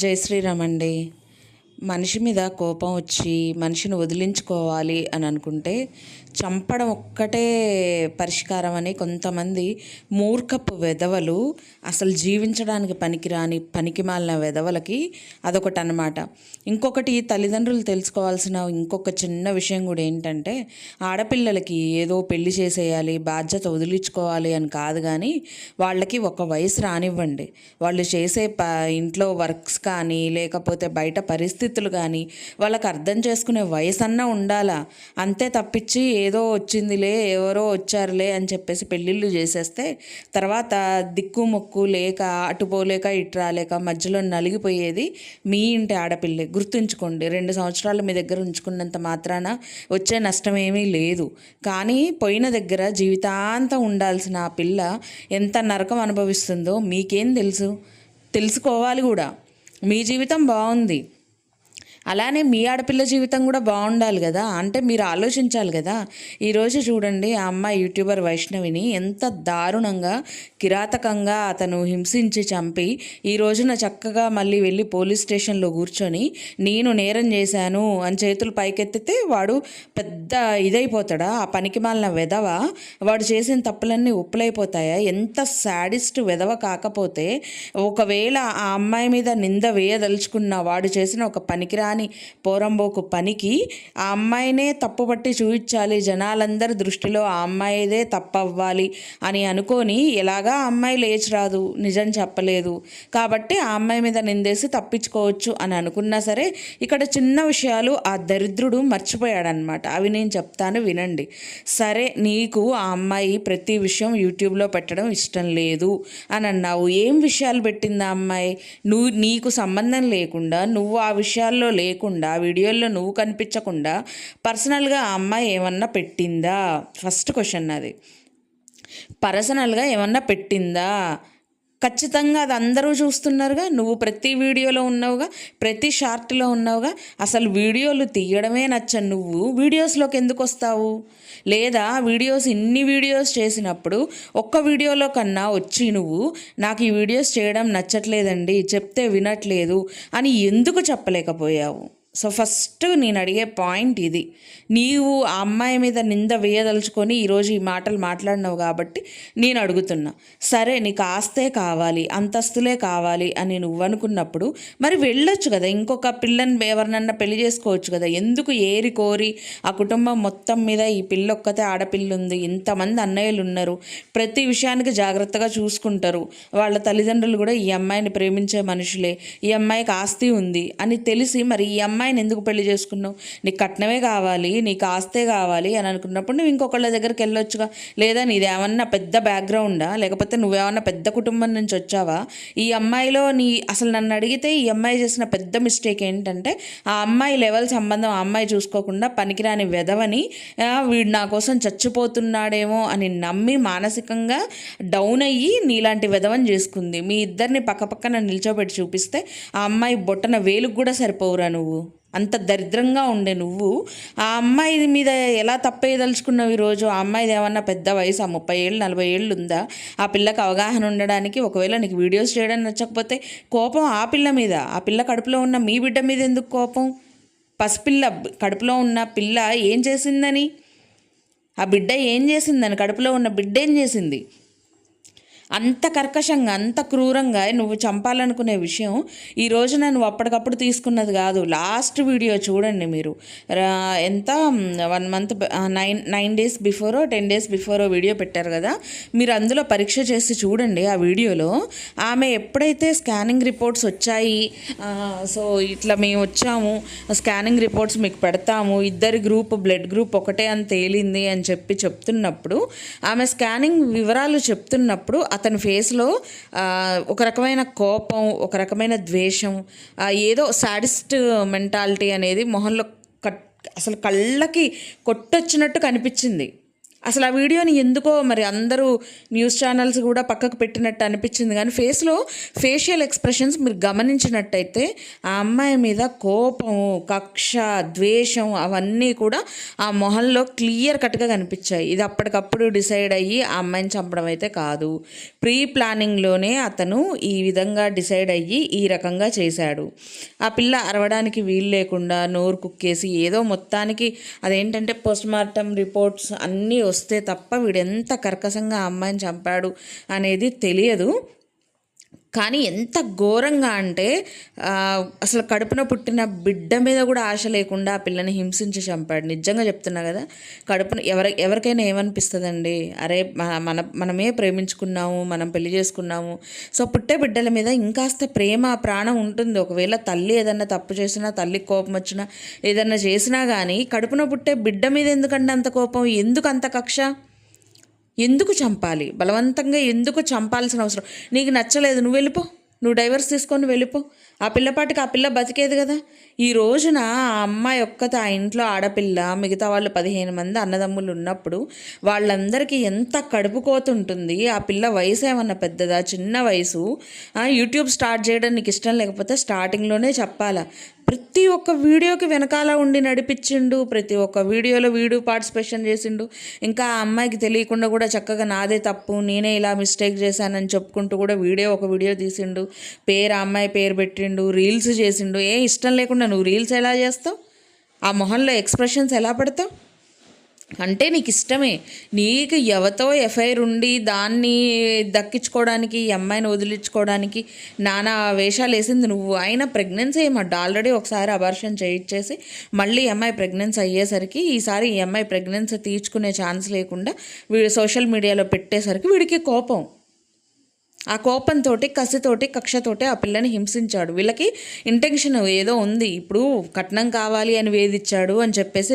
జై శ్రీరామ్ అండి. మనిషి మీద కోపం వచ్చి మనిషిని వదిలించుకోవాలి అని అనుకుంటే చంపడం ఒక్కటే పరిష్కారం అని కొంతమంది మూర్ఖపు వెధవలు, అసలు జీవించడానికి పనికిరాని పనికిమాలిన వెధవలకి అదొకటి అన్నమాట. ఇంకొకటి తల్లిదండ్రులు తెలుసుకోవాల్సిన ఇంకొక చిన్న విషయం కూడా ఏంటంటే, ఆడపిల్లలకి ఏదో పెళ్లి చేసేయాలి, బాధ్యత వదిలించుకోవాలి అని కాదు, కానీ వాళ్ళకి ఒక వయసు రానివ్వండి. వాళ్ళు చేసే ఇంట్లో వర్క్స్ కానీ లేకపోతే బయట పరిస్థితులు కానీ వాళ్ళకి అర్థం చేసుకునే వయసు అన్నా ఉండాలా. అంతే తప్పించి ఏదో వచ్చిందిలే, ఎవరో వచ్చారులే అని చెప్పేసి పెళ్ళిళ్ళు చేసేస్తే తర్వాత దిక్కు మొక్కు లేక, అటు పోలేక ఇటు రాలేక మధ్యలో నలిగిపోయేది మీ ఇంటి ఆడపిల్లే. గుర్తుంచుకోండి, 2 సంవత్సరాలు మీ దగ్గర ఉంచుకున్నంత మాత్రాన వచ్చే నష్టం ఏమీ లేదు. కానీ పోయిన దగ్గర జీవితాంతం ఉండాల్సిన ఆ పిల్ల ఎంత నరకం అనుభవిస్తుందో మీకేం తెలుసు? తెలుసుకోవాలి కూడా. మీ జీవితం బాగుంది, అలానే మీ ఆడపిల్ల జీవితం కూడా బాగుండాలి కదా. అంటే మీరు ఆలోచించాలి కదా. ఈరోజు చూడండి, ఆ అమ్మాయి యూట్యూబర్ వైష్ణవిని ఎంత దారుణంగా, కిరాతకంగా అతను హింసించి చంపి ఈ రోజున చక్కగా మళ్ళీ వెళ్ళి పోలీస్ స్టేషన్లో కూర్చొని నేను నేరం చేశాను అని చేతులు పైకెత్తితే వాడు పెద్ద ఇదైపోతాడా? ఆ పనికిమాలిన వెధవ వాడు చేసిన తప్పులన్నీ ఉప్పులైపోతాయా? ఎంత శాడిస్ట్ వెధవ కాకపోతే ఒకవేళ ఆ అమ్మాయి మీద నింద వేయదలుచుకున్న వాడు చేసిన ఒక పనికిరా అని పోరంబోకు పనికి ఆ అమ్మాయినే తప్పుపట్టి చూపించాలి, జనాలందరి దృష్టిలో ఆ అమ్మాయిదే తప్పవ్వాలి అని అనుకొని ఎలాగా ఆ అమ్మాయి లేచి రాదు, నిజం చెప్పలేదు కాబట్టి ఆ అమ్మాయి మీద నిందేసి తప్పించుకోవచ్చు అని అనుకున్నా సరే, ఇక్కడ చిన్న విషయాలు ఆ దరిద్రుడు మర్చిపోయాడనమాట. అవి నేను చెప్తాను వినండి. సరే, నీకు ఆ అమ్మాయి ప్రతి విషయం యూట్యూబ్లో పెట్టడం ఇష్టం లేదు అని అన్నావు. ఏం విషయాలు పెట్టింది ఆ అమ్మాయి? నీకు సంబంధం లేకుండా, నువ్వు ఆ విషయాల్లో లేకుండా, వీడియోల్లో నువ్వు కనిపించకుండా పర్సనల్గా ఆ అమ్మాయి ఏమన్నా పెట్టిందా? ఫస్ట్ క్వశ్చన్ అది. పర్సనల్గా ఏమన్నా పెట్టిందా? ఖచ్చితంగా అది అందరూ చూస్తున్నారుగా. నువ్వు ప్రతి వీడియోలో ఉన్నావుగా, ప్రతి షార్ట్లో ఉన్నావుగా. అసలు వీడియోలు తీయడమే నచ్చని నువ్వు వీడియోస్లోకి ఎందుకు వస్తావు? లేదా ఇన్ని వీడియోస్ చేసినప్పుడు ఒక్క వీడియోలో కన్నా వచ్చి నువ్వు నాకు ఈ వీడియోస్ చేయడం నచ్చట్లేదండి, చెప్తే వినట్లేదు అని ఎందుకు చెప్పలేకపోయావు? సో ఫస్ట్ నేను అడిగే పాయింట్ ఇది. నీవు ఆ అమ్మాయి మీద నింద వేయదలుచుకొని ఈరోజు ఈ మాటలు మాట్లాడినావు కాబట్టి నేను అడుగుతున్నా. సరే, నీకు ఆస్తే కావాలి, అంతస్తులే కావాలి అని నువ్వు అనుకున్నప్పుడు మరి వెళ్ళొచ్చు కదా, ఇంకొక పిల్లని ఎవరినన్నా పెళ్లి చేసుకోవచ్చు కదా. ఎందుకు ఏరి కోరి ఆ కుటుంబం మొత్తం మీద ఈ పిల్ల ఒక్కతే ఆడపిల్ల ఉంది, ఇంతమంది అన్నయ్యలు ఉన్నారు, ప్రతి విషయానికి జాగ్రత్తగా చూసుకుంటారు, వాళ్ళ తల్లిదండ్రులు కూడా ఈ అమ్మాయిని ప్రేమించే మనుషులే, ఈ అమ్మాయికి ఆస్తి ఉంది అని తెలిసి మరి ఈ అమ్మాయిని ఎందుకు పెళ్లి చేసుకున్నావు? నీకు కట్నమే కావాలి, నీకు ఆస్తే కావాలి అని అనుకున్నప్పుడు నువ్వు ఇంకొకళ్ళ దగ్గరికి వెళ్ళొచ్చుగా. లేదా నీదేమన్నా పెద్ద బ్యాక్గ్రౌండా, లేకపోతే నువ్వేమన్నా పెద్ద కుటుంబం నుంచి వచ్చావా? ఈ అమ్మాయిలో అసలు నన్ను అడిగితే ఈ అమ్మాయి చేసిన పెద్ద మిస్టేక్ ఏంటంటే, ఆ అమ్మాయి లెవెల్ సంబంధం ఆ అమ్మాయి చూసుకోకుండా పనికిరాని వెధవని, వీడు నా కోసం చచ్చిపోతున్నాడేమో అని నమ్మి మానసికంగా డౌన్ అయ్యి నీలాంటి వెధవని చేసుకుంది. మీ ఇద్దరిని పక్కపక్కన నిల్చోబెట్టి చూపిస్తే ఆ అమ్మాయి బొట్టన వేలుకు కూడా సరిపోవురా నువ్వు. అంత దరిద్రంగా ఉండే నువ్వు ఆ అమ్మాయి మీద ఎలా తప్పేయదలుచుకున్నావు ఈరోజు? ఆ అమ్మాయిది ఏమన్నా పెద్ద వయసు, 30 ఏళ్ళు 40 ఏళ్ళు ఉందా? ఆ పిల్లకి అవగాహన ఉండడానికి. ఒకవేళ నీకు వీడియోస్ చేయడం నచ్చకపోతే కోపం ఆ పిల్ల మీద, ఆ పిల్ల కడుపులో ఉన్న మీ బిడ్డ మీద ఎందుకు కోపం? పసిపిల్ల కడుపులో ఉన్న పిల్ల ఏం చేసిందని, ఆ బిడ్డ ఏం చేసిందని, కడుపులో ఉన్న బిడ్డ ఏం చేసింది? అంత కర్కశంగా, అంత క్రూరంగా నువ్వు చంపాలనుకునే విషయం ఈ రోజున నువ్వు అప్పటికప్పుడు తీసుకున్నది కాదు. లాస్ట్ వీడియో చూడండి మీరు. ఎంత 1 మంత్ 9 డేస్ బిఫోరో 10 డేస్ బిఫోరో వీడియో పెట్టారు కదా, మీరు అందులో పరీక్ష చేసి చూడండి. ఆ వీడియోలో ఆమె ఎప్పుడైతే స్కానింగ్ రిపోర్ట్స్ వచ్చాయి, సో ఇట్లా మేము వచ్చాము, స్కానింగ్ రిపోర్ట్స్ మీకు పెడతాము, ఇద్దరి బ్లడ్ గ్రూప్ ఒకటే అని తేలింది అని చెప్తున్నప్పుడు, ఆమె స్కానింగ్ వివరాలు చెప్తున్నప్పుడు అతని ఫేస్లో ఒక రకమైన కోపం, ఒక రకమైన ద్వేషం, ఏదో సాడిస్ట్ మెంటాలిటీ అనేది మొహంలో అసలు కళ్ళకి కొట్టొచ్చినట్టు కనిపించింది. అసలు ఆ వీడియోని ఎందుకో మరి అందరూ న్యూస్ ఛానల్స్ కూడా పక్కకు పెట్టినట్టు అనిపించింది, కానీ ఫేషియల్ ఎక్స్ప్రెషన్స్ మీరు గమనించినట్టయితే ఆ అమ్మాయి మీద కోపము, కక్ష, ద్వేషం అవన్నీ కూడా ఆ మొహంలో క్లియర్ కట్గా కనిపించాయి. ఇది అప్పటికప్పుడు డిసైడ్ అయ్యి ఆ అమ్మాయిని చంపడం అయితే కాదు. ప్రీ ప్లానింగ్లోనే అతను ఈ విధంగా డిసైడ్ అయ్యి ఈ రకంగా చేశాడు. ఆ పిల్ల అరవడానికి వీలు లేకుండా నోరు కుక్కేసి ఏదో మొత్తానికి అదేంటంటే పోస్ట్ మార్టం రిపోర్ట్స్ అన్నీ వస్తే తప్ప వీడెంత కర్కశంగా ఆ అమ్మాయిని చంపాడు అనేది తెలియదు. కానీ ఎంత ఘోరంగా అంటే అసలు కడుపున పుట్టిన బిడ్డ మీద కూడా ఆశ లేకుండా ఆ పిల్లని హింసించి చంపాడు. నిజంగా చెప్తున్నా కదా, కడుపున ఎవరికైనా ఏమనిపిస్తుందండి, అరే మనమే ప్రేమించుకున్నాము, మనం పెళ్లి చేసుకున్నాము, సో పుట్టే బిడ్డల మీద ఇంకాస్త ప్రేమ ప్రాణం ఉంటుంది. ఒకవేళ తల్లి ఏదన్నా తప్పు చేసినా, తల్లికి కోపం వచ్చినా, ఏదన్నా చేసినా కానీ కడుపున పుట్టే బిడ్డ మీద ఎందుకంటే అంత కోపం, ఎందుకు అంత కక్ష, ఎందుకు చంపాలి, బలవంతంగా ఎందుకు చంపాల్సిన అవసరం? నీకు నచ్చలేదు, నువ్వు వెళ్ళిపో, నువ్వు డైవర్స్ తీసుకొని వెళ్ళిపో. ఆ పిల్లపాటికి ఆ పిల్ల బతికేది కదా. ఈ రోజున ఆ అమ్మాయి ఒక్కత ఆ ఇంట్లో ఆడపిల్ల, మిగతా వాళ్ళు 15 మంది అన్నదమ్ములు ఉన్నప్పుడు వాళ్ళందరికీ ఎంత కడుపు కోత ఉంటుంది. ఆ పిల్ల వయసు ఏమన్నా పెద్దదా, చిన్న వయసు. యూట్యూబ్ స్టార్ట్ చేయడం నీకు ఇష్టం లేకపోతే స్టార్టింగ్లోనే చెప్పాలా. ప్రతి ఒక్క వీడియోకి వెనకాల ఉండి నడిపించిండు, ప్రతి ఒక్క వీడియోలో వీడియో పార్టిసిపేషన్ చేసిండు. ఇంకా ఆ అమ్మాయికి తెలియకుండా కూడా చక్కగా నాదే తప్పు, నేనే ఇలా మిస్టేక్ చేశానని చెప్పుకుంటూ కూడా ఒక వీడియో తీసిండు, ఆ అమ్మాయి పేరు పెట్టిండు, రీల్స్ చేసిండు. ఇష్టం లేకుండా నువ్వు రీల్స్ ఎలా చేస్తావు, ఆ మొహంలో ఎక్స్ప్రెషన్స్ ఎలా పెడతావు? అంటే నీకు ఇష్టమే, నీకు ఎవరితో ఎఫ్ఐఆర్ ఉండి దాన్ని దక్కించుకోవడానికి, ఈ అమ్మాయిని వదిలించుకోవడానికి నానా వేషాలు వేసింది నువ్వు. అయినా ప్రెగ్నెన్సీ ఏమడ్డా, ఆల్రెడీ ఒకసారి అబార్షన్ చేయించేసి మళ్ళీ ఈ అమ్మాయి ప్రెగ్నెన్సీ అయ్యేసరికి ఈసారి ఈ అమ్మాయి ప్రెగ్నెన్సీ తీర్చుకునే ఛాన్స్ లేకుండా వీడు సోషల్ మీడియాలో పెట్టేసరికి వీడికి కోపం. ఆ కోపంతో, కసితోటి, కక్షతోటి ఆ పిల్లని హింసించాడు. వీళ్ళకి ఇంటెన్షన్ ఏదో ఉంది. ఇప్పుడు కట్నం కావాలి అని వేధించాడు అని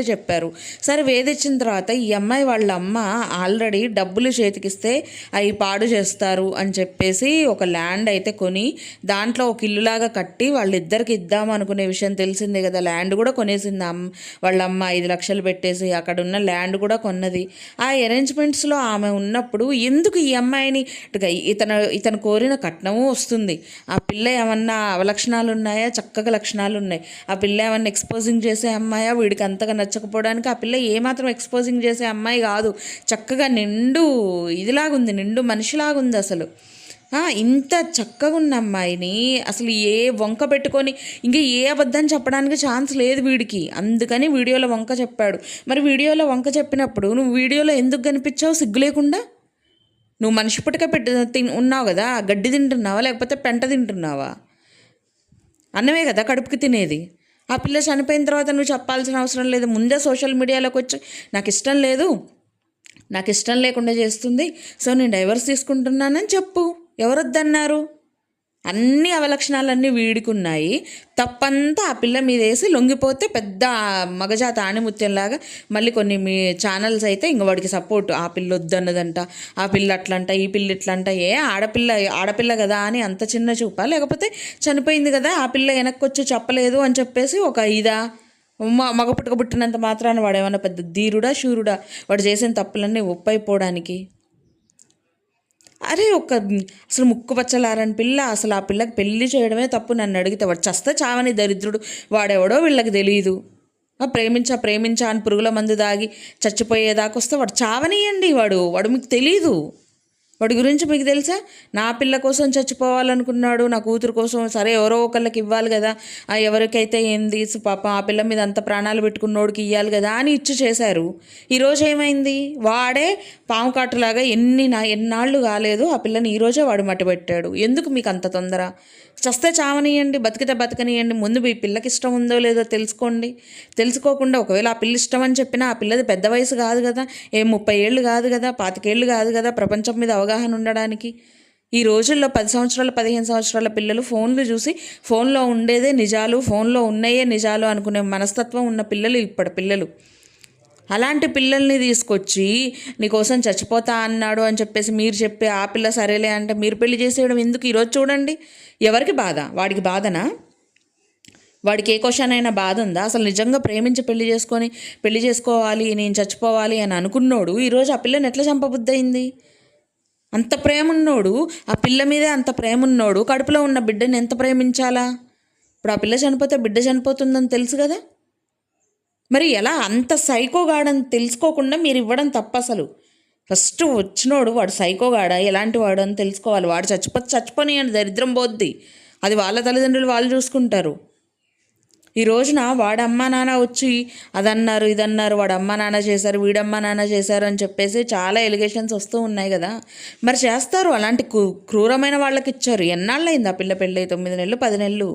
చెప్పారు. సరే, వేధించిన తర్వాత ఈ అమ్మాయి వాళ్ళ అమ్మ ఆల్రెడీ డబ్బులు చేతికిస్తే అవి పాడు చేస్తారు అని చెప్పేసి ఒక ల్యాండ్ అయితే కొని దాంట్లో ఒక ఇల్లులాగా కట్టి వాళ్ళిద్దరికి ఇద్దాం అనుకునే విషయం తెలిసిందే కదా. ల్యాండ్ కూడా కొనేసింది వాళ్ళ అమ్మ, 5 లక్షలు పెట్టేసి అక్కడ ఉన్న ల్యాండ్ కూడా కొన్నది. ఆ అరేంజ్మెంట్స్లో ఆమె ఉన్నప్పుడు ఎందుకు ఈ అమ్మాయిని ఇతను కోరిన కట్నము వస్తుంది. ఆ పిల్ల ఏమన్నా అవలక్షణాలు ఉన్నాయా, చక్కగా లక్షణాలు ఉన్నాయి. ఆ పిల్ల ఏమన్నా ఎక్స్పోజింగ్ చేసే అమ్మాయా, వీడికి అంతగా నచ్చకపోవడానికి ఆ పిల్ల ఏమాత్రం ఎక్స్పోజింగ్ చేసే అమ్మాయి కాదు. చక్కగా నిండు ఇదిలాగుంది, నిండు మనిషిలాగుంది. అసలు ఇంత చక్కగా ఉన్న అమ్మాయిని అసలు ఏ వంక పెట్టుకొని ఇంకా ఏ అబద్ధం చెప్పడానికి ఛాన్స్ లేదు వీడికి. అందుకని వీడియోలో వంక చెప్పాడు. మరి వీడియోలో వంక చెప్పినప్పుడు నువ్వు వీడియోలో ఎందుకు కనిపించావు సిగ్గు లేకుండా? నువ్వు మనిషి పుట్టక ఉన్నావు కదా, గడ్డి తింటున్నావా లేకపోతే పెంట తింటున్నావా? అన్నమే కదా కడుపుకి తినేది. ఆ పిల్ల చనిపోయిన తర్వాత నువ్వు చెప్పాల్సిన అవసరం లేదు. ముందే సోషల్ మీడియాలోకి వచ్చి నాకు ఇష్టం లేకుండా చేస్తుంది, సో నేను డైవర్స్ తీసుకుంటున్నానని చెప్పు. ఎవరొద్దన్నారు? అన్ని అవలక్షణాలన్నీ వీడికున్నాయి. తప్పంతా ఆ పిల్ల మీద వేసి లొంగిపోతే పెద్ద మగజాత ఆణిముత్యంలాగా మళ్ళీ కొన్ని మీ ఛానల్స్ అయితే ఇంక వాడికి సపోర్ట్. ఆ పిల్ల వద్దన్నదంట, ఆ పిల్ల అట్లంట, ఈ పిల్ల ఇట్లంట. ఆడపిల్ల కదా అని అంత చిన్న చూపా, లేకపోతే చనిపోయింది కదా ఆ పిల్ల వెనక్కి వచ్చి చెప్పలేదు అని చెప్పేసి ఒక మగ పుట్టుక పుట్టినంత మాత్రాన వాడు ఏమన్నా పెద్ద ధీరుడా, శూరుడా వాడు చేసిన తప్పులన్నీ ఒప్పైపోవడానికి? అరే అసలు ముక్కు పచ్చలారని పిల్ల, అసలు ఆ పిల్లకి పెళ్లి చేయడమే తప్పు నన్ను అడిగితే. వాడు చస్తే చావని దరిద్రుడు, వాడెవడో వీళ్ళకి తెలియదు. ప్రేమించా అని పురుగుల మందు దాగి చచ్చిపోయేదాకా వస్తే వాడు చావనియండి. వాడు మీకు తెలీదు. వాడి గురించి మీకు తెలుసా? నా పిల్ల కోసం చచ్చిపోవాలనుకున్నాడు, నా కూతురు కోసం. సరే, ఎవరో ఒకళ్ళకి ఇవ్వాలి కదా, ఎవరికైతే ఏంది పాపం ఆ పిల్ల మీద అంత ప్రాణాలు పెట్టుకున్నోడికి ఇవ్వాలి కదా అని ఇచ్చి చేశారు. ఈరోజు ఏమైంది? వాడే పాము కాటులాగా ఎన్నాళ్ళు కాలేదు ఆ పిల్లని ఈరోజే వాడు మట్టి పెట్టాడు. ఎందుకు మీకు అంత తొందర? చస్తే చావనియండి, బతికితే బతకనియండి. ముందు మీ పిల్లకి ఇష్టం ఉందో లేదో తెలుసుకోండి. తెలుసుకోకుండా ఒకవేళ ఆ పిల్ల ఇష్టం అని చెప్పినా ఆ పిల్లది పెద్ద వయసు కాదు కదా, 30 ఏళ్ళు కాదు కదా, 25 ఏళ్ళు కాదు కదా ప్రపంచం మీద అవగాహన ఉండడానికి. ఈ రోజుల్లో 10 సంవత్సరాల 15 సంవత్సరాల పిల్లలు ఫోన్లు చూసి ఫోన్లో ఉండేదే నిజాలు, ఫోన్లో ఉన్నాయే నిజాలు అనుకునే మనస్తత్వం ఉన్న పిల్లలు ఇప్పటి పిల్లలు. అలాంటి పిల్లల్ని తీసుకొచ్చి నీకోసం చచ్చిపోతా అన్నాడు అని చెప్పేసి మీరు చెప్పి ఆ పిల్ల సరేలే అంటే మీరు పెళ్లి చేసేయడం ఎందుకు? ఈరోజు చూడండి, ఎవరికి బాధ? వాడికి బాధనా? వాడికి ఏ క్వశ్చన్ అయినా బాధ ఉందా? అసలు నిజంగా ప్రేమించి పెళ్లి చేసుకోవాలి, నేను చచ్చిపోవాలి అని అనుకున్నోడు ఈరోజు ఆ పిల్లని ఎట్లా చంపబుద్దయింది? అంత ప్రేమ ఉన్నోడు, ఆ పిల్ల మీదే అంత ప్రేమ ఉన్నోడు కడుపులో ఉన్న బిడ్డని ఎంత ప్రేమించాలా? ఇప్పుడు ఆ పిల్ల చనిపోతే బిడ్డ చనిపోతుందని తెలుసు కదా, మరి ఎలా అంత సైకోగాడని తెలుసుకోకుండా మీరు ఇవ్వడం తప్పు. అసలు ఫస్ట్ వచ్చినోడు వాడు సైకోగాడా ఎలాంటి వాడు అని తెలుసుకోవాలి. వాడు చచ్చిపోని అని దరిద్రం పోద్ది, అది వాళ్ళ తల్లిదండ్రులు వాళ్ళు చూసుకుంటారు. ఈ రోజున వాడు అమ్మా నాన్న వచ్చి అదన్నారు ఇదన్నారు, వాడు అమ్మా నాన్న చేశారు వీడమ్మా నాన్న చేశారు అని చెప్పేసి చాలా ఎలిగేషన్స్ వస్తూ ఉన్నాయి కదా. మరి చేస్తారు, అలాంటి క్రూరమైన వాళ్ళకి ఇచ్చారు. ఎన్నాళ్ళయింది ఆ పిల్ల పెళ్ళి? 9 నెలలు 10 నెలలు.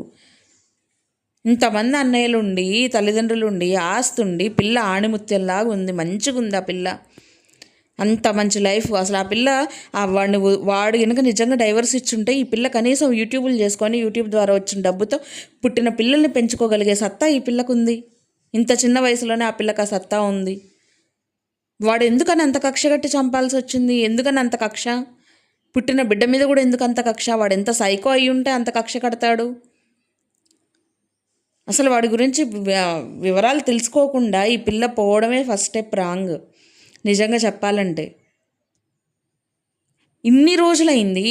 ఇంతమంది అన్నయ్యలుండి తల్లిదండ్రులుండి ఆస్తుండి పిల్ల ఆణిముత్యంలాగా ఉంది, మంచిగా ఉంది ఆ పిల్ల, అంత మంచి లైఫ్. అసలు ఆ పిల్ల వాడు కనుక నిజంగా డైవర్స్ ఇచ్చుంటే ఈ పిల్ల కనీసం యూట్యూబ్లు చేసుకొని యూట్యూబ్ ద్వారా వచ్చిన డబ్బుతో పుట్టిన పిల్లల్ని పెంచుకోగలిగే సత్తా ఈ పిల్లకు ఉంది. ఇంత చిన్న వయసులోనే ఆ పిల్లకి ఆ సత్తా ఉంది. వాడు ఎందుకని అంత కక్ష కట్టి చంపాల్సి వచ్చింది? ఎందుకని అంత కక్ష? పుట్టిన బిడ్డ మీద కూడా ఎందుకు అంత కక్ష? వాడు ఎంత సైకో అయి ఉంటే అంత కక్ష కడతాడు? అసలు వాడి గురించి వివరాలు తెలుసుకోకుండా ఈ పిల్ల పోవడమే ఫస్ట్ స్టెప్ రాంగ్. నిజంగా చెప్పాలంటే ఇన్ని రోజులైంది,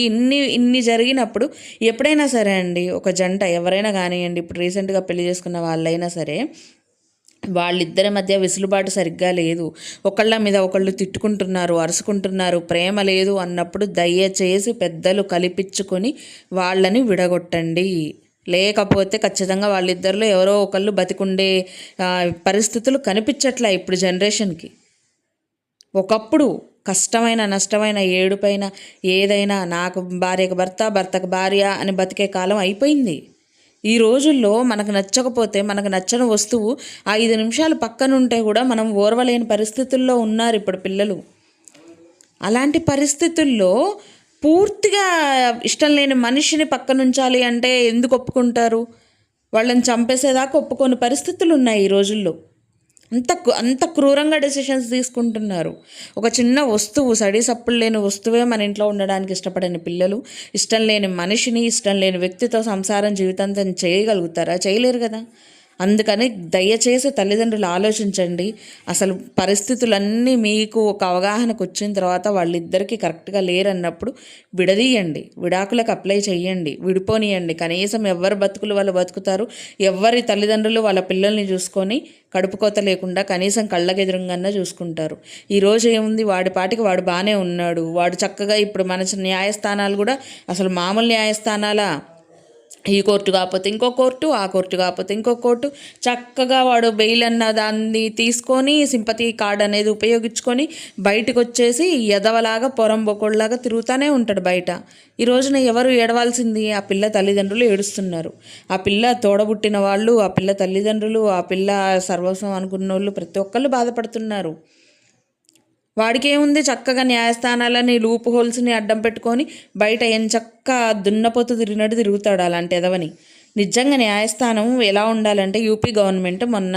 ఇన్ని జరిగినప్పుడు ఎప్పుడైనా సరే అండి, ఒక జంట ఎవరైనా కానివ్వండి, ఇప్పుడు రీసెంట్గా పెళ్లి చేసుకున్న వాళ్ళైనా సరే, వాళ్ళిద్దరి మధ్య వెసులుబాటు సరిగ్గా లేదు, ఒకళ్ళ మీద ఒకళ్ళు తిట్టుకుంటున్నారు, అరుచుకుంటున్నారు, ప్రేమ లేదు అన్నప్పుడు దయచేసి పెద్దలు కల్పించుకొని వాళ్ళని విడగొట్టండి. లేకపోతే ఖచ్చితంగా వాళ్ళిద్దరిలో ఎవరో ఒకళ్ళు బతికుండే పరిస్థితులు కనిపించట్లే ఇప్పుడు జనరేషన్కి. ఒకప్పుడు కష్టమైన నష్టమైన ఏడుపైన ఏదైనా నాకు భార్యకు భర్త భర్తకు భార్య అని బతికే కాలం అయిపోయింది. ఈ రోజుల్లో మనకు నచ్చకపోతే మనకు నచ్చని వస్తువు 5 నిమిషాలు పక్కనుంటే కూడా మనం ఓర్వలేని పరిస్థితుల్లో ఉన్నారు ఇప్పుడు పిల్లలు. అలాంటి పరిస్థితుల్లో పూర్తిగా ఇష్టం లేని మనిషిని పక్కనుంచాలి అంటే ఎందుకు ఒప్పుకుంటారు? వాళ్ళని చంపేసేదాకా ఒప్పుకోని పరిస్థితులు ఉన్నాయి ఈ రోజుల్లో. అంత క్రూరంగా డెసిషన్స్ తీసుకుంటున్నారు. ఒక చిన్న వస్తువు, సడి సప్పులు లేని వస్తువే మన ఇంట్లో ఉండడానికి ఇష్టపడని పిల్లలు ఇష్టం లేని మనిషిని, ఇష్టం లేని వ్యక్తితో సంసారం జీవితాంతం చేయగలుగుతారా? చేయలేరు కదా. అందుకని దయచేసి తల్లిదండ్రులు ఆలోచించండి. అసలు పరిస్థితులన్నీ మీకు ఒక అవగాహనకు వచ్చిన తర్వాత వాళ్ళిద్దరికీ కరెక్ట్గా లేరన్నప్పుడు విడదీయండి, విడాకులకు అప్లై చేయండి, విడిపోనియండి. కనీసం ఎవరి బతుకులు వాళ్ళు బతుకుతారు, ఎవరి తల్లిదండ్రులు వాళ్ళ పిల్లల్ని చూసుకొని కడుపుకోత లేకుండా కనీసం కళ్ళకెదురుగానే చూసుకుంటారు. ఈరోజు ఏముంది, వాడి పాటికి వాడు బాగానే ఉన్నాడు, వాడు చక్కగా ఇప్పుడు మన న్యాయస్థానాలు కూడా అసలు మామూలు న్యాయస్థానాలా, ఈ కోర్టు కాకపోతే ఇంకో కోర్టు, ఆ కోర్టు కాకపోతే ఇంకో కోర్టు, చక్కగా వాడు బెయిల్ అన్న దాన్ని తీసుకొని సింపతి కార్డ్ అనేది ఉపయోగించుకొని బయటకు వచ్చేసి ఎదవలాగా పొరంబొకోళ్ళలాగా తిరుగుతూనే ఉంటాడు బయట. ఈ రోజున ఎవరు ఏడవాల్సింది? ఆ పిల్ల తల్లిదండ్రులు ఏడుస్తున్నారు. ఆ పిల్ల తోడబుట్టిన వాళ్ళు, ఆ పిల్ల తల్లిదండ్రులు, ఆ పిల్ల సర్వస్వం అనుకున్న వాళ్ళు ప్రతి ఒక్కళ్ళు బాధపడుతున్నారు. వాడికి ఏముంది, చక్కగా న్యాయస్థానాలని లూప్ హోల్స్ని అడ్డం పెట్టుకొని బయట ఎంచక్క దున్నపోతు తిరిగినట్టు తిరుగుతాడు అలాంటి ఎదవని. నిజంగా న్యాయస్థానం ఎలా ఉండాలంటే, యూపీ గవర్నమెంట్ మొన్న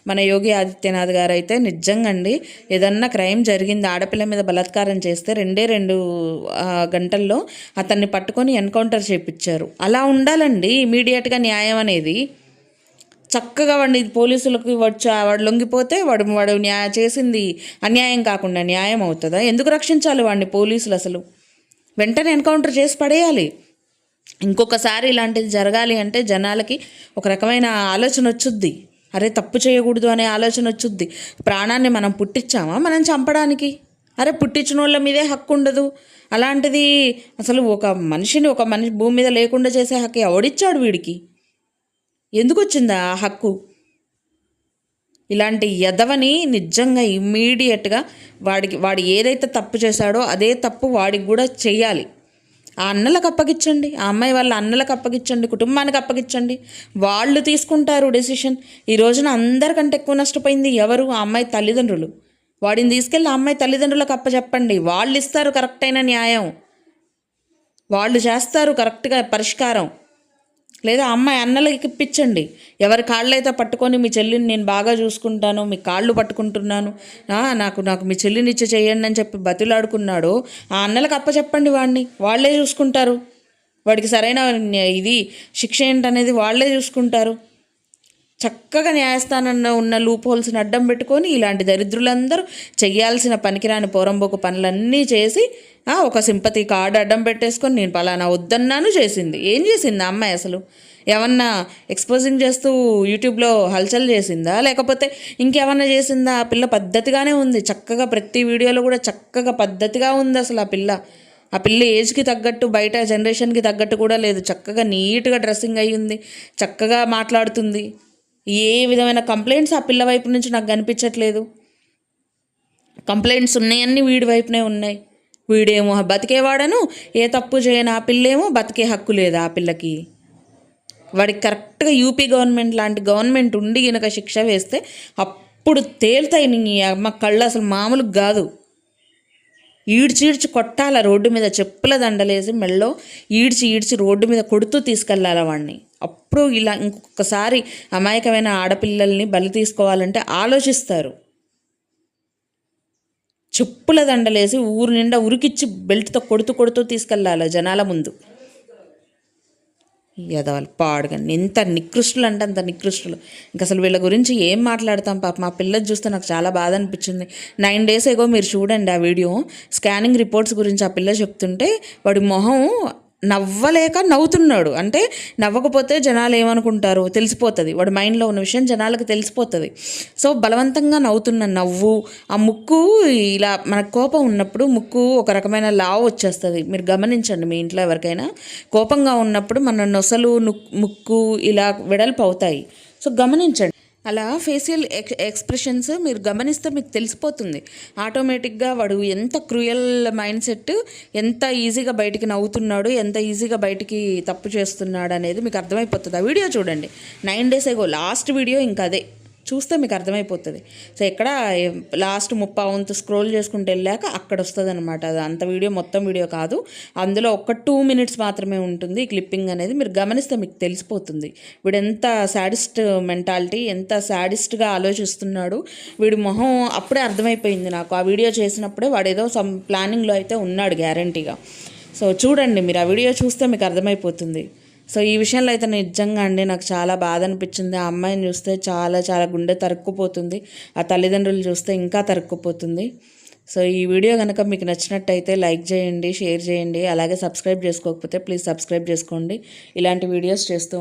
మన యోగి ఆదిత్యనాథ్ గారు అయితే నిజంగా అండి, ఏదన్నా క్రైమ్ జరిగింది, ఆడపిల్ల మీద బలాత్కారం చేస్తే 2 గంటల్లో అతన్ని పట్టుకొని ఎన్కౌంటర్ చేయించారు. అలా ఉండాలండి ఇమీడియట్గా న్యాయం అనేది. చక్కగా వాడిని పోలీసులకు వాడు లొంగిపోతే వాడు చేసింది అన్యాయం కాకుండా న్యాయం అవుతుందా? ఎందుకు రక్షించాలి వాడిని పోలీసులు? అసలు వెంటనే ఎన్కౌంటర్ చేసి పడేయాలి. ఇంకొకసారి ఇలాంటిది జరగాలి అంటే జనాలకి ఒక రకమైన ఆలోచన వచ్చుద్ది, అరే తప్పు చేయకూడదు అనే ఆలోచన వచ్చుద్ది. ప్రాణాన్ని మనం పుట్టించామా మనం చంపడానికి? అరే పుట్టించిన వాళ్ళ మీదే హక్కు ఉండదు. అలాంటిది అసలు ఒక మనిషి భూమి మీద లేకుండా చేసే హక్కు ఎవడిచ్చాడు వీడికి? ఎందుకు వచ్చిందా ఆ హక్కు? ఇలాంటి ఎదవని నిజంగా ఇమ్మీడియట్గా వాడు ఏదైతే తప్పు చేశాడో అదే తప్పు వాడికి కూడా చెయ్యాలి. ఆ అన్నలకు అప్పగించండి, ఆ అమ్మాయి వాళ్ళ అన్నలకు అప్పగించండి, కుటుంబానికి అప్పగించండి, వాళ్ళు తీసుకుంటారు డెసిషన్. ఈ రోజున అందరికంటే ఎక్కువ నష్టపోయింది ఎవరు? ఆ అమ్మాయి తల్లిదండ్రులు. వాడిని తీసుకెళ్ళి ఆ అమ్మాయి తల్లిదండ్రులకు అప్పచెప్పండి, వాళ్ళు ఇస్తారు కరెక్ట్ అయిన న్యాయం, వాళ్ళు చేస్తారు కరెక్ట్గా పరిష్కారం. లేదా అమ్మాయి అన్నలకి ఇప్పించండి, ఎవరి కాళ్ళైతే పట్టుకొని మీ చెల్లిని నేను బాగా చూసుకుంటాను, మీ కాళ్ళు పట్టుకుంటున్నాను, నాకు మీ చెల్లిని ఇచ్చి చేయండి అని చెప్పి బతిలాడుకున్నాడు, ఆ అన్నలకు అప్పచెప్పండి వాడిని, వాళ్ళే చూసుకుంటారు. వాడికి సరైన ఇది శిక్ష ఏంటనేది వాళ్ళే చూసుకుంటారు. చక్కగా న్యాయస్థానంలో ఉన్న లూప్ హోల్స్ని అడ్డం పెట్టుకొని ఇలాంటి దరిద్రులందరూ చెయ్యాల్సిన పనికిరాని పోరంబోకు పనులన్నీ చేసి ఒక సింపతి కార్డు అడ్డం పెట్టేసుకొని నేను పలానా వద్దన్నాను చేసింది. ఏం చేసింది ఆ అమ్మాయి అసలు? ఏమన్నా ఎక్స్పోజింగ్ చేస్తూ యూట్యూబ్లో హల్చల్ చేసిందా, లేకపోతే ఇంకేమన్నా చేసిందా? ఆ పిల్ల పద్ధతిగానే ఉంది, చక్కగా ప్రతి వీడియోలో కూడా చక్కగా పద్ధతిగా ఉంది అసలు ఆ పిల్ల ఏజ్కి తగ్గట్టు, బయట జనరేషన్కి తగ్గట్టు కూడా లేదు. చక్కగా నీట్గా డ్రెస్సింగ్ అయ్యింది, చక్కగా మాట్లాడుతుంది. ఏ విధమైన కంప్లైంట్స్ ఆ పిల్ల వైపు నుంచి నాకు కనిపించట్లేదు. కంప్లైంట్స్ ఉన్నాయన్నీ వీడి వైపునే ఉన్నాయి. వీడేమో బతికేవాడను, ఏ తప్పు చేయని ఆ పిల్లేమో బతికే హక్కు లేదు ఆ పిల్లకి. వాడికి కరెక్ట్గా యూపీ గవర్నమెంట్ లాంటి గవర్నమెంట్ ఉండి కనుక శిక్ష వేస్తే అప్పుడు తేలుతాయి నీ అమ్మ కళ్ళు. అసలు మామూలు కాదు. ఈడ్చి కొట్టాల రోడ్డు మీద, చెప్పుల దండలేసి మెళ్ళో ఈడ్చి రోడ్డు మీద కొడుతూ తీసుకెళ్ళాల వాడిని. అప్పుడు ఇలా ఇంకొకసారి అమాయకమైన ఆడపిల్లల్ని బలి తీసుకోవాలంటే ఆలోచిస్తారు. చెప్పుల దండలేసి ఊరు నిండా ఉరికిచ్చి బెల్ట్తో కొడుతూ తీసుకెళ్ళాలి జనాల ముందు. ఎదవాలి పాడుగా ఎంత నికృష్టులు అంటే అంత నికృష్టులు. ఇంకా అసలు వీళ్ళ గురించి ఏం మాట్లాడతాం. పాప మా పిల్లలు చూస్తే నాకు చాలా బాధ అనిపించింది. 9 days ago మీరు చూడండి ఆ వీడియో, స్కానింగ్ రిపోర్ట్స్ గురించి ఆ పిల్ల చెప్తుంటే వాడి మొహం నవ్వలేక నవ్వుతున్నాడు. అంటే నవ్వకపోతే జనాలు ఏమనుకుంటారు తెలిసిపోతుంది, వాడి మైండ్లో ఉన్న విషయం జనాలకు తెలిసిపోతుంది. సో బలవంతంగా నవ్వుతున్న నవ్వు, ఆ ముక్కు ఇలా మనకు కోపం ఉన్నప్పుడు ముక్కు ఒక రకమైన లావు వచ్చేస్తుంది. మీరు గమనించండి, మీ ఇంట్లో ఎవరికైనా కోపంగా ఉన్నప్పుడు మన నొసలు ముక్కు ఇలా వెడల్పు అవుతాయి. సో గమనించండి. అలా ఫేషియల్ ఎక్స్ప్రెషన్స్ మీరు గమనిస్తే మీకు తెలిసిపోతుంది ఆటోమేటిక్గా వాడు ఎంత క్రూయల్ మైండ్ సెట్, ఎంత ఈజీగా బయటికి నవ్వుతున్నాడు, ఎంత ఈజీగా బయటికి తప్పు చేస్తున్నాడు అనేది మీకు అర్థమైపోతుంది. ఆ వీడియో చూడండి, 9 days ago లాస్ట్ వీడియో. ఇంకా అదే చూస్తే మీకు అర్థమైపోతుంది. సో ఎక్కడ లాస్ట్ 30 స్క్రోల్ చేసుకుంటూ వెళ్ళాక అక్కడ వస్తుంది అనమాట. అది అంత వీడియో మొత్తం వీడియో కాదు, అందులో ఒక 2 minutes మాత్రమే ఉంటుంది క్లిప్పింగ్ అనేది. మీరు గమనిస్తే మీకు తెలిసిపోతుంది వీడు ఎంత శాడిస్ట్ మెంటాలిటీ, ఎంత శాడిస్ట్గా ఆలోచిస్తున్నాడు వీడి మొహం. అప్పుడే అర్థమైపోయింది నాకు, ఆ వీడియో చేసినప్పుడే వాడు ఏదో సమ్ ప్లానింగ్లో అయితే ఉన్నాడు గ్యారంటీగా. సో చూడండి, మీరు ఆ వీడియో చూస్తే మీకు అర్థమైపోతుంది. సో ఈ విషయంలో అయితే నిజంగా అండి నాకు చాలా బాధ అనిపించింది. ఆ అమ్మాయిని చూస్తే చాలా గుండె తరుక్కుపోతుంది, ఆ తల్లిదండ్రులు చూస్తే ఇంకా తరుక్కుపోతుంది. సో ఈ వీడియో కనుక మీకు నచ్చినట్టయితే లైక్ చేయండి, షేర్ చేయండి, అలాగే సబ్స్క్రైబ్ చేసుకోకపోతే ప్లీజ్ సబ్స్క్రైబ్ చేసుకోండి. ఇలాంటి వీడియోస్ చేస్తూ